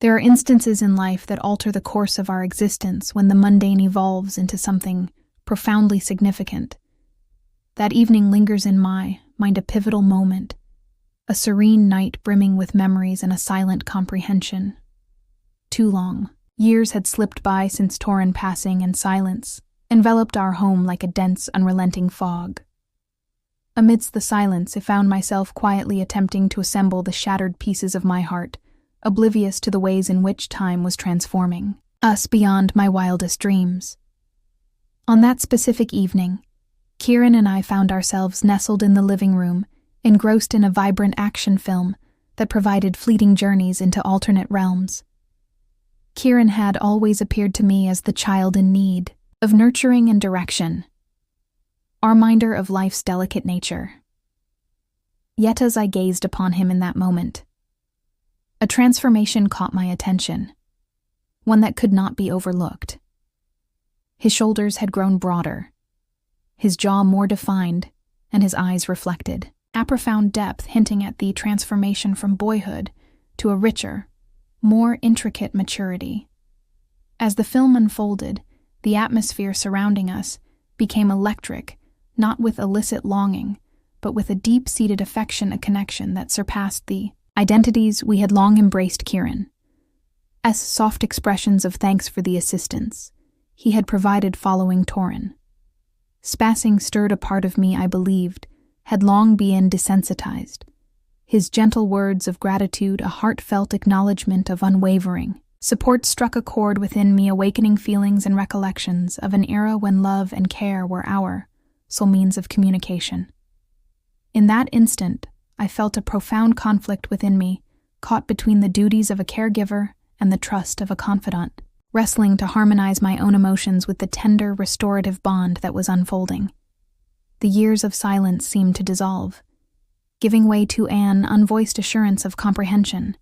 There are instances in life that alter the course of our existence when the mundane evolves into something profoundly significant. That evening lingers in my mind, a pivotal moment, a serene night brimming with memories and a silent comprehension. Too long. Years had slipped by since Torin passing, and silence enveloped our home like a dense, unrelenting fog. Amidst the silence, I found myself quietly attempting to assemble the shattered pieces of my heart, oblivious to the ways in which time was transforming us beyond my wildest dreams. On that specific evening, Kieran and I found ourselves nestled in the living room, engrossed in a vibrant action film that provided fleeting journeys into alternate realms. Kieran had always appeared to me as the child in need of nurturing and direction, our reminder of life's delicate nature. Yet as I gazed upon him in that moment, a transformation caught my attention, one that could not be overlooked. His shoulders had grown broader, his jaw more defined, and his eyes reflected a profound depth, hinting at the transformation from boyhood to a richer, more intricate maturity. As the film unfolded, the atmosphere surrounding us became electric, not with illicit longing, but with a deep-seated affection, a connection that surpassed the identities we had long embraced. Kieran's soft expressions of thanks for the assistance he had provided following Torin passing stirred a part of me I believed had long been desensitized. His gentle words of gratitude, a heartfelt acknowledgement of unwavering support, struck a chord within me, awakening feelings and recollections of an era when love and care were our sole means of communication. In that instant, I felt a profound conflict within me, caught between the duties of a caregiver and the trust of a confidant, wrestling to harmonize my own emotions with the tender, restorative bond that was unfolding. The years of silence seemed to dissolve, giving way to an unvoiced assurance of comprehension.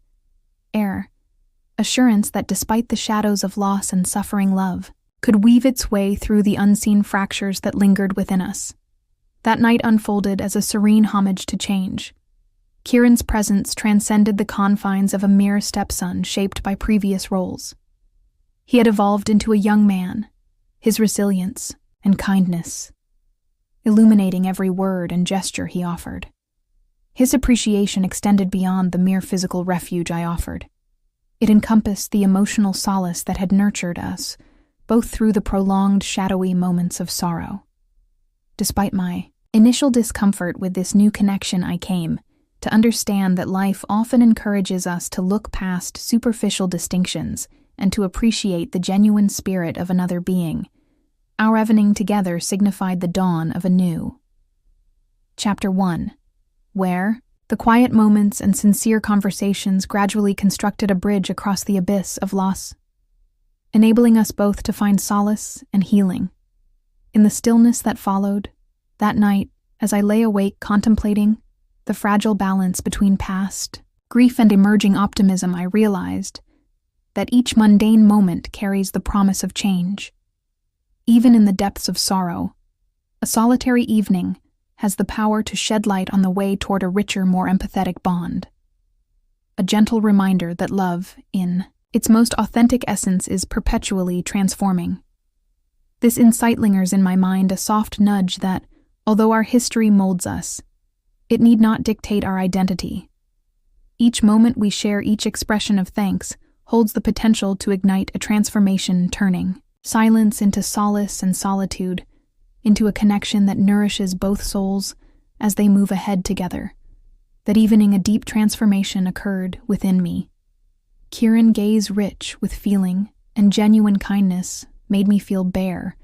Assurance that despite the shadows of loss and suffering, love could weave its way through the unseen fractures that lingered within us. That night unfolded as a serene homage to change. Kieran's presence transcended the confines of a mere stepson shaped by previous roles. He had evolved into a young man, his resilience and kindness illuminating every word and gesture he offered. His appreciation extended beyond the mere physical refuge I offered. It encompassed the emotional solace that had nurtured us, both through the prolonged, shadowy moments of sorrow. Despite my initial discomfort with this new connection, I came to understand that life often encourages us to look past superficial distinctions and to appreciate the genuine spirit of another being. Our evening together signified the dawn of a new Chapter 1, where the quiet moments and sincere conversations gradually constructed a bridge across the abyss of loss, enabling us both to find solace and healing. In the stillness that followed, that night, as I lay awake contemplating the fragile balance between past grief and emerging optimism, I realized that each mundane moment carries the promise of change. Even in the depths of sorrow, a solitary evening has the power to shed light on the way toward a richer, more empathetic bond. A gentle reminder that love, in its most authentic essence, is perpetually transforming. This insight lingers in my mind, a soft nudge that, although our history molds us, it need not dictate our identity. Each moment we share, each expression of thanks, holds the potential to ignite a transformation, turning silence into solace and solitude into a connection that nourishes both souls as they move ahead together. That evening, a deep transformation occurred within me. Kieran's gaze, rich with feeling and genuine kindness, made me feel bare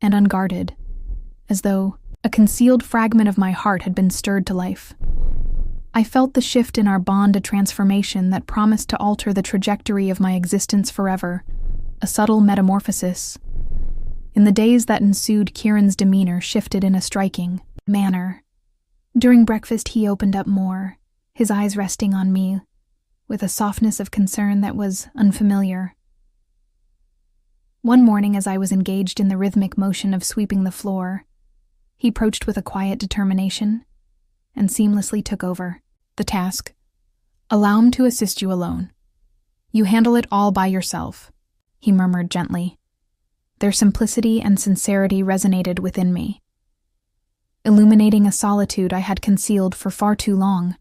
and unguarded, as though a concealed fragment of my heart had been stirred to life. I felt the shift in our bond, a transformation that promised to alter the trajectory of my existence forever, a subtle metamorphosis. In the days that ensued, Kieran's demeanor shifted in a striking manner. During breakfast, he opened up more, his eyes resting on me with a softness of concern that was unfamiliar. One morning, as I was engaged in the rhythmic motion of sweeping the floor, he approached with a quiet determination and seamlessly took over the task. "Allow him to assist you alone. "You handle it all by yourself," he murmured gently. Their simplicity and sincerity resonated within me, illuminating a solitude I had concealed for far too long.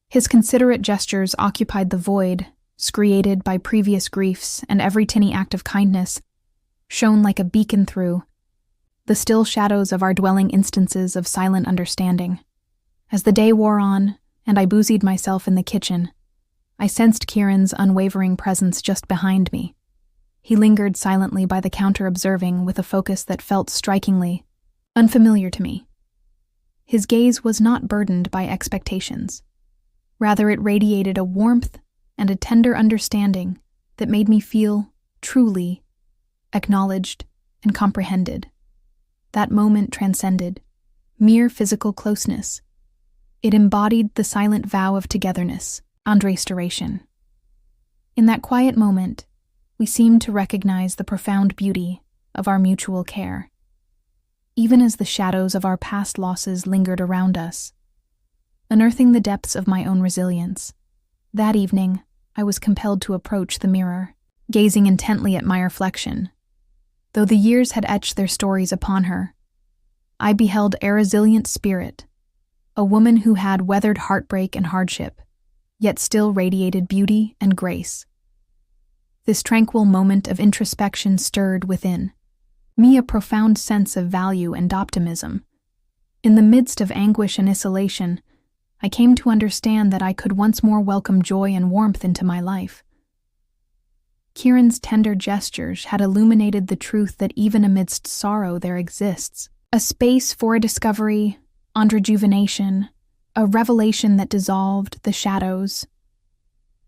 His considerate gestures occupied the void, created by previous griefs, and every tiny act of kindness shone like a beacon through the still shadows of our dwelling instances of silent understanding. As the day wore on, and I busied myself in the kitchen, I sensed Kieran's unwavering presence just behind me. He lingered silently by the counter, observing with a focus that felt strikingly unfamiliar to me. His gaze was not burdened by expectations. Rather, it radiated a warmth and a tender understanding that made me feel truly acknowledged and comprehended. That moment transcended mere physical closeness. It embodied the silent vow of togetherness and restoration. In that quiet moment, we seemed to recognize the profound beauty of our mutual care, even as the shadows of our past losses lingered around us, unearthing the depths of my own resilience. That evening, I was compelled to approach the mirror, gazing intently at my reflection. Though the years had etched their stories upon her, I beheld a resilient spirit, a woman who had weathered heartbreak and hardship, yet still radiated beauty and grace. This tranquil moment of introspection stirred within me a profound sense of value and optimism. In the midst of anguish and isolation, I came to understand that I could once more welcome joy and warmth into my life. Kieran's tender gestures had illuminated the truth that even amidst sorrow there exists a space for a discovery and rejuvenation, a revelation that dissolved the shadows.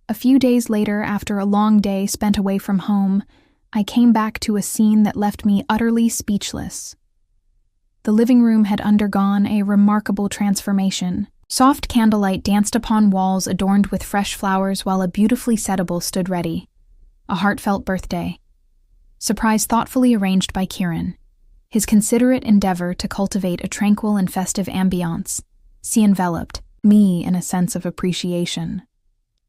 A few days later, after a long day spent away from home, I came back to a scene that left me utterly speechless. The living room had undergone a remarkable transformation. Soft candlelight danced upon walls adorned with fresh flowers while a beautifully settable stood ready, a heartfelt birthday surprise thoughtfully arranged by Kieran. His considerate endeavor to cultivate a tranquil and festive ambiance enveloped me in a sense of appreciation.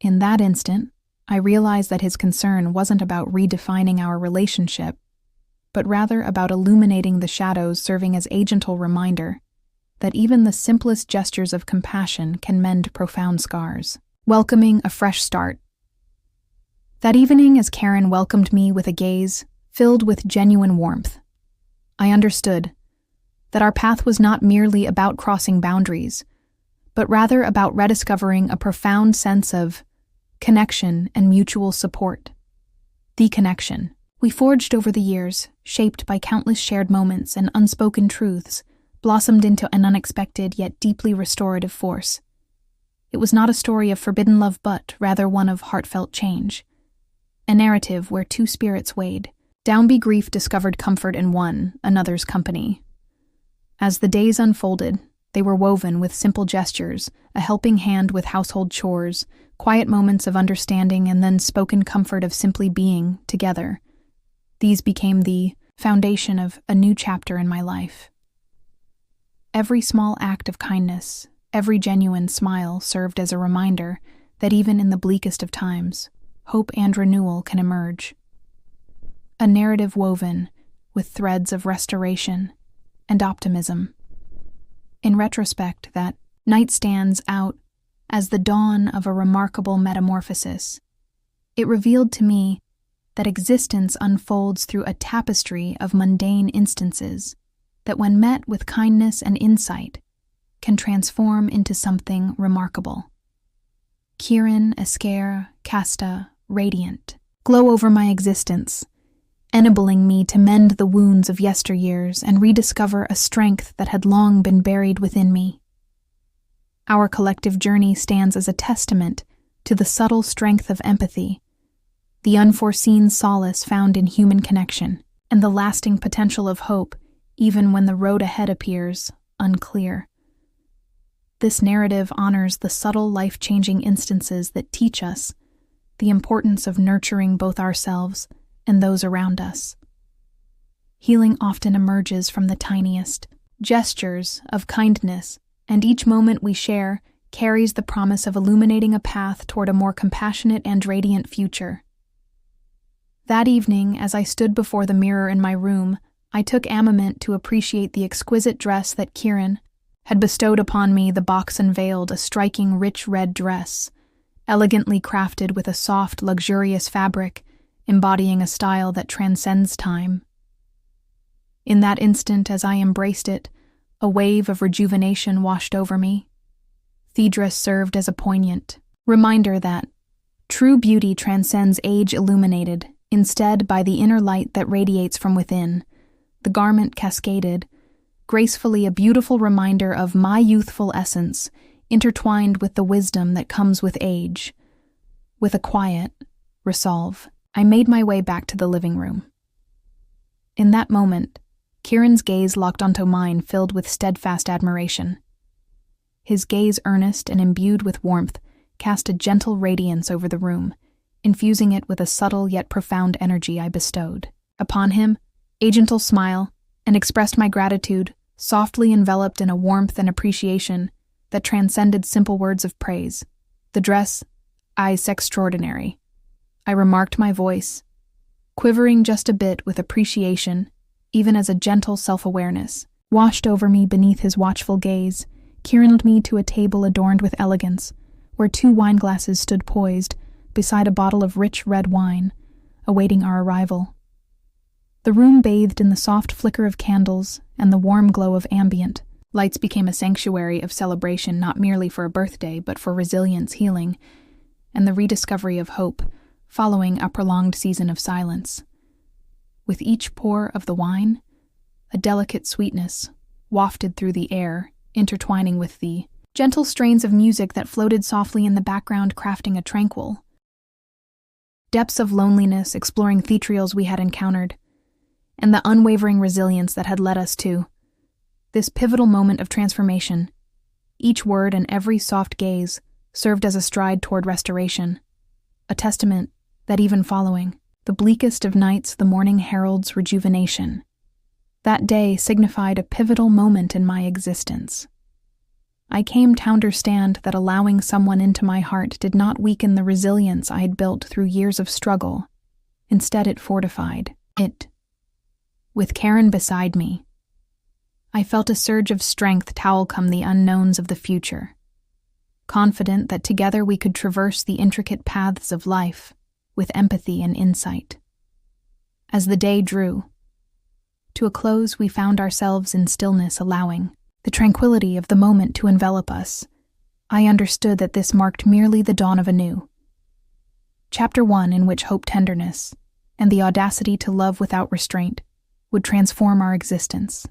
In that instant, I realized that his concern wasn't about redefining our relationship, but rather about illuminating the shadows, serving as a gentle reminder that even the simplest gestures of compassion can mend profound scars, welcoming a fresh start. That evening, as Karen welcomed me with a gaze filled with genuine warmth, I understood that our path was not merely about crossing boundaries, but rather about rediscovering a profound sense of connection and mutual support. The connection we forged over the years, shaped by countless shared moments and unspoken truths, blossomed into an unexpected yet deeply restorative force. It was not a story of forbidden love, but rather one of heartfelt change. A narrative where two spirits weighed. Downbeat grief discovered comfort in one another's company. As the days unfolded, they were woven with simple gestures, a helping hand with household chores, quiet moments of understanding, and then spoken comfort of simply being together. These became the foundation of a new chapter in my life. Every small act of kindness, every genuine smile served as a reminder that even in the bleakest of times, hope and renewal can emerge. A narrative woven with threads of restoration and optimism. In retrospect, that night stands out as the dawn of a remarkable metamorphosis. It revealed to me that existence unfolds through a tapestry of mundane instances that, when met with kindness and insight, can transform into something remarkable. Kieran, Esquire, Casta, radiant, glow over my existence, enabling me to mend the wounds of yesteryears and rediscover a strength that had long been buried within me. Our collective journey stands as a testament to the subtle strength of empathy, the unforeseen solace found in human connection, and the lasting potential of hope, even when the road ahead appears unclear. This narrative honors the subtle, life-changing instances that teach us the importance of nurturing both ourselves and those around us. Healing often emerges from the tiniest gestures of kindness, and each moment we share carries the promise of illuminating a path toward a more compassionate and radiant future. That evening, as I stood before the mirror in my room, I took a moment to appreciate the exquisite dress that Kieran had bestowed upon me. The box unveiled a striking rich red dress, elegantly crafted with a soft, luxurious fabric, embodying a style that transcends time. In that instant, as I embraced it, a wave of rejuvenation washed over me. The dress served as a poignant reminder that true beauty transcends age, illuminated instead by the inner light that radiates from within. The garment cascaded gracefully, a beautiful reminder of my youthful essence, intertwined with the wisdom that comes with age. With a quiet resolve, I made my way back to the living room. In that moment, Kieran's gaze locked onto mine, filled with steadfast admiration. His gaze, earnest and imbued with warmth, cast a gentle radiance over the room, infusing it with a subtle yet profound energy I bestowed upon him. A gentle smile, and expressed my gratitude, softly enveloped in a warmth and appreciation that transcended simple words of praise. The dress, is extraordinary, I remarked, my voice quivering just a bit with appreciation, even as a gentle self-awareness washed over me beneath his watchful gaze. Kieran led me to a table adorned with elegance, where 2 wine glasses stood poised beside a bottle of rich red wine, awaiting our arrival. The room bathed in the soft flicker of candles and the warm glow of ambient lights became a sanctuary of celebration, not merely for a birthday, but for resilience, healing, and the rediscovery of hope following a prolonged season of silence. With each pour of the wine, a delicate sweetness wafted through the air, intertwining with the gentle strains of music that floated softly in the background, crafting a tranquil depths of loneliness, exploring the trails we had encountered, and the unwavering resilience that had led us to this pivotal moment of transformation. Each word and every soft gaze served as a stride toward restoration, a testament that even following the bleakest of nights, the morning heralds rejuvenation. That day signified a pivotal moment in my existence. I came to understand that allowing someone into my heart did not weaken the resilience I had built through years of struggle. Instead, it fortified it. With Karen beside me, I felt a surge of strength welcome the unknowns of the future, confident that together we could traverse the intricate paths of life with empathy and insight. As the day drew to a close, we found ourselves in stillness, allowing the tranquility of the moment to envelop us. I understood that this marked merely the dawn of a new Chapter 1, in which hope, tenderness, and the audacity to love without restraint would transform our existence.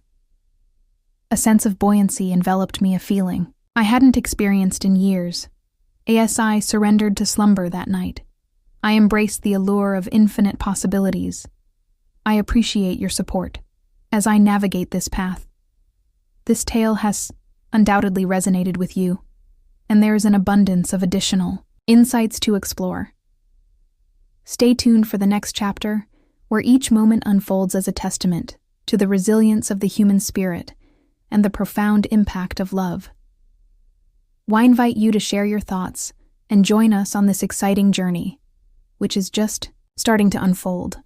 A sense of buoyancy enveloped me, a feeling I hadn't experienced in years. As I surrendered to slumber that night, I embraced the allure of infinite possibilities. I appreciate your support as I navigate this path. This tale has undoubtedly resonated with you, and there is an abundance of additional insights to explore. Stay tuned for the next chapter, where each moment unfolds as a testament to the resilience of the human spirit and the profound impact of love. I invite you to share your thoughts and join us on this exciting journey, which is just starting to unfold.